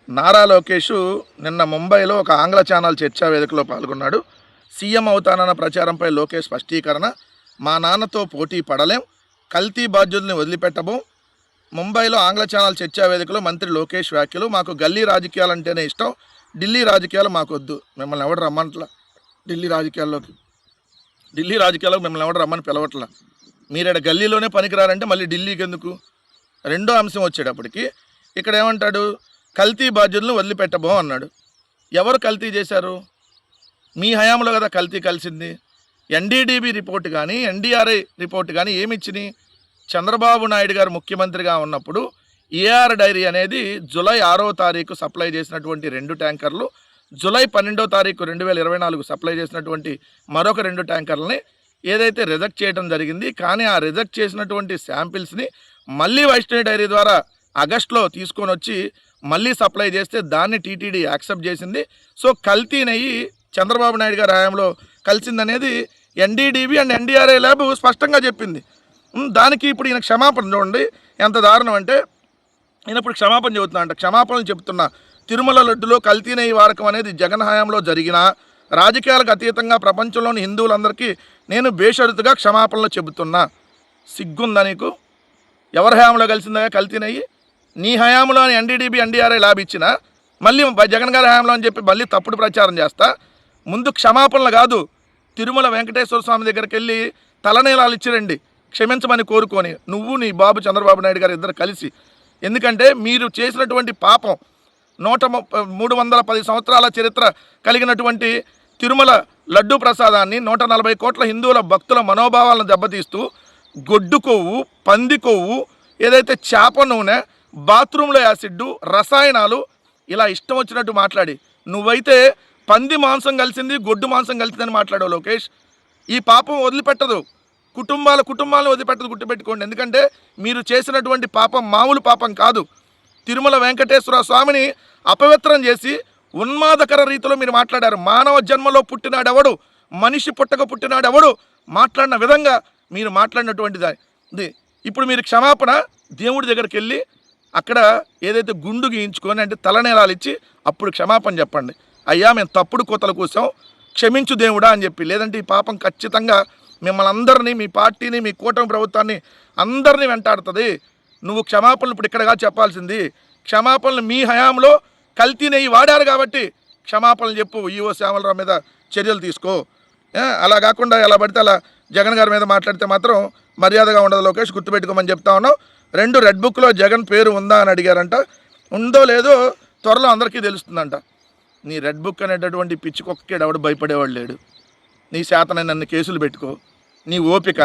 నారా లోకేష్ నిన్న ముంబైలో ఒక ఆంగ్ల ఛానల్ చర్చా వేదికలో పాల్గొన్నాడు. సీఎం అవుతానన్న ప్రచారంపై లోకేష్ స్పష్టీకరణ. మా నాన్నతో పోటీ పడలేం, కల్తీ బాధ్యుల్ని వదిలిపెట్టబోం. ముంబైలో ఆంగ్ల ఛానల్ చర్చా వేదికలో మంత్రి లోకేష్ వ్యాఖ్యలు. మాకు గల్లీ రాజకీయాలంటేనే ఇష్టం, ఢిల్లీ రాజకీయాలు మాకొద్దు. మిమ్మల్ని ఎవడు రమ్మట్లా ఢిల్లీ రాజకీయాల్లోకి మిమ్మల్ని ఎవడు రమ్మని పిలవట్లా. మీరేడ గల్లీలోనే పనికిరారంటే మళ్ళీ ఢిల్లీకి ఎందుకు? రెండో అంశం వచ్చేటప్పటికి ఇక్కడ ఏమంటాడు, కల్తీ బాధ్యులను వదిలిపెట్టబో అన్నాడు. ఎవరు కల్తీ చేశారు? మీ హయాంలో కదా కల్తీ కలిసింది. ఎన్డీడీబీ రిపోర్ట్ కానీ ఎన్డీఆర్ఐ రిపోర్ట్ కానీ ఏమిచ్చినాయి? చంద్రబాబు నాయుడు గారు ముఖ్యమంత్రిగా ఉన్నప్పుడు ఏఆర్ డైరీ అనేది జూలై 6వ తారీఖు సప్లై చేసినటువంటి 2 ట్యాంకర్లు, జూలై 12వ తారీఖు 2024 సప్లై చేసినటువంటి మరొక 2 ట్యాంకర్లని ఏదైతే రిజెక్ట్ చేయడం జరిగింది. కానీ ఆ రిజెక్ట్ చేసినటువంటి శాంపిల్స్ని మళ్ళీ వైష్ణవి డైరీ ద్వారా ఆగస్టులో తీసుకొని వచ్చి మళ్ళీ సప్లై చేస్తే దాన్ని టీటీడీ యాక్సెప్ట్ చేసింది. సో కల్తీ నెయ్యి చంద్రబాబు నాయుడు గారి హయాంలో కలిసిందనేది ఎన్డీడీబీ అండ్ ఎన్డీఆర్ఐ ల్యాబ్ స్పష్టంగా చెప్పింది. దానికి ఇప్పుడు ఈయన క్షమాపణ చూడండి ఎంత దారుణం అంటే, ఈయన ఇప్పుడు క్షమాపణ చెబుతున్నా అంట. క్షమాపణలు చెబుతున్నా, తిరుమల లడ్డులో కల్తీ నెయ్యి వాడకం అనేది జగన్ హయాంలో జరిగిన రాజకీయాలకు అతీతంగా ప్రపంచంలోని హిందువులందరికీ నేను బేషరతుగా క్షమాపణలు చెబుతున్నా. సిగ్గుందా నీకు? ఎవరి హయాంలో కలిసిందా కల్తీ నెయ్యి? నీ హయాంలో ఎన్డీడీబీ ఎన్డీఆర్ఐ ల్యాబ్ ఇచ్చిన మళ్ళీ జగన్ గారి హయాంలో అని చెప్పి మళ్ళీ తప్పుడు ప్రచారం చేస్తా. ముందు క్షమాపణలు కాదు, తిరుమల వెంకటేశ్వర స్వామి దగ్గరికి వెళ్ళి తలనీలాలు ఇచ్చిరండి క్షమించమని కోరుకొని, నువ్వు నీ బాబు చంద్రబాబు నాయుడు గారు ఇద్దరు కలిసి. ఎందుకంటే మీరు చేసినటువంటి పాపం 310 సంవత్సరాల చరిత్ర కలిగినటువంటి తిరుమల లడ్డూ ప్రసాదాన్ని 140 కోట్ల హిందువుల భక్తుల మనోభావాలను దెబ్బతీస్తూ గొడ్డు కొవ్వు, పంది కొవ్వు, ఏదైతే చేప నూనె, బాత్రూంలో యాసిడ్డు, రసాయనాలు ఇలా ఇష్టం వచ్చినట్టు మాట్లాడి, నువ్వైతే పంది మాంసం కలిసింది, గొడ్డు మాంసం కలిసిందని మాట్లాడావు లోకేష్. ఈ పాపం వదిలిపెట్టదు, కుటుంబాలను వదిలిపెట్టదు, గుర్తుపెట్టుకోండి. ఎందుకంటే మీరు చేసినటువంటి పాపం మామూలు పాపం కాదు. తిరుమల వెంకటేశ్వర స్వామిని అపవిత్రం చేసి ఉన్మాదకర రీతిలో మీరు మాట్లాడారు. మానవ జన్మలో పుట్టినాడెవడు, మనిషి పుట్టక పుట్టినాడెవడు మాట్లాడిన విధంగా మీరు మాట్లాడినటువంటిది. ఇప్పుడు మీరు క్షమాపణ దేవుడి దగ్గరికి వెళ్ళి అక్కడ ఏదైతే గుండు గీయించుకొని అంటే తలనేలాలు ఇచ్చి అప్పుడు క్షమాపణ చెప్పండి. అయ్యా మేము తప్పుడు కోతల కోసం క్షమించు దేవుడా అని చెప్పి. లేదంటే ఈ పాపం ఖచ్చితంగా మిమ్మల్ని అందరినీ, మీ పార్టీని, మీ కూటమి ప్రభుత్వాన్ని అందరినీ వెంటాడుతుంది. నువ్వు క్షమాపణలు ఇప్పుడు ఇక్కడగా చెప్పాల్సింది. క్షమాపణలు మీ హయాంలో కల్తీ నెయ్యి వాడారు కాబట్టి క్షమాపణలు చెప్పు. ఈఓ శ్యామలరావు మీద చర్యలు తీసుకో. అలా కాకుండా ఎలా పడితే అలా జగన్ గారి మీద మాట్లాడితే మాత్రం మర్యాదగా ఉండదు లోకేష్, గుర్తుపెట్టుకోమని చెప్తా ఉన్నాం. 2 రెడ్ బుక్లో జగన్ పేరు ఉందా అని అడిగారంట. ఉందో లేదో త్వరలో అందరికీ తెలుస్తుందంట. నీ రెడ్ బుక్ అనేటటువంటి పిచ్చికొక్కకి ఎవడు భయపడేవాడు లేడు. నీ శాతనైన నన్ను కేసులు పెట్టుకో, నీ ఓపిక.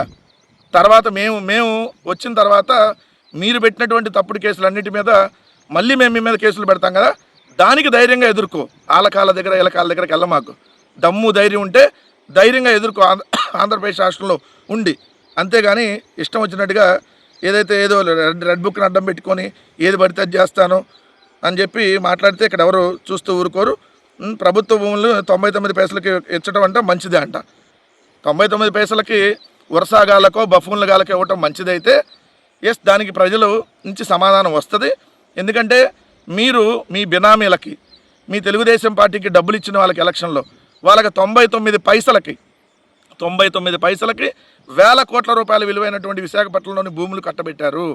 తర్వాత మేము వచ్చిన తర్వాత మీరు పెట్టినటువంటి తప్పుడు కేసులన్నిటి మీద మళ్ళీ మేము మీ మీద కేసులు పెడతాం కదా, దానికి ధైర్యంగా ఎదుర్కో. వాళ్ళ దగ్గర వీళ్ళ దగ్గరికి వెళ్ళమాకు. దమ్ము ధైర్యం ఉంటే ధైర్యంగా ఎదుర్కో ఆంధ్రప్రదేశ్ రాష్ట్రంలో ఉండి. అంతేగాని ఇష్టం వచ్చినట్టుగా ఏదో రెడ్ బుక్ని అడ్డం పెట్టుకొని ఏది పడితే అది చేస్తాను అని చెప్పి మాట్లాడితే ఇక్కడ ఎవరు చూస్తూ ఊరుకోరు. ప్రభుత్వ భూములు 99 పైసలకి ఇచ్చడం అంటే మంచిదే అంట. 99 పైసలకి వరుసగాలకో బఫూన్లగాలకో ఇవ్వటం మంచిదైతే ఎస్, దానికి ప్రజలు నుంచి సమాధానం వస్తుంది. ఎందుకంటే మీరు మీ బినామీలకి, మీ తెలుగుదేశం పార్టీకి డబ్బులు ఇచ్చిన వాళ్ళకి ఎలక్షన్లో వాళ్ళకి 99 పైసలకి వేల కోట్ల రూపాయల విలువైనటువంటి విశాఖపట్నంలోని భూములు కట్టబెట్టారు.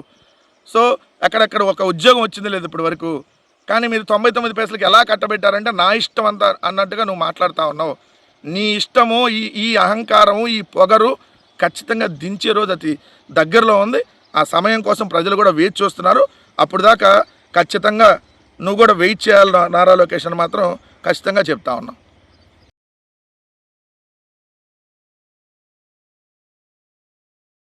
సో అక్కడక్కడ ఒక ఉద్యోగం వచ్చింది లేదు ఇప్పటి వరకు. కానీ మీరు 99 పైసలకి ఎలా కట్టబెట్టారంటే నా ఇష్టం అంతా అన్నట్టుగా నువ్వు మాట్లాడుతూ ఉన్నావు. నీ ఇష్టము, ఈ అహంకారము, ఈ పొగరు ఖచ్చితంగా దించే రోజు అతి దగ్గరలో ఉంది. ఆ సమయం కోసం ప్రజలు కూడా వెయిట్ చూస్తున్నారు. అప్పుడు దాకా ఖచ్చితంగా నువ్వు కూడా వెయిట్ చేయాలి నారా లోకేష్ అని మాత్రం ఖచ్చితంగా చెప్తా ఉన్నావు.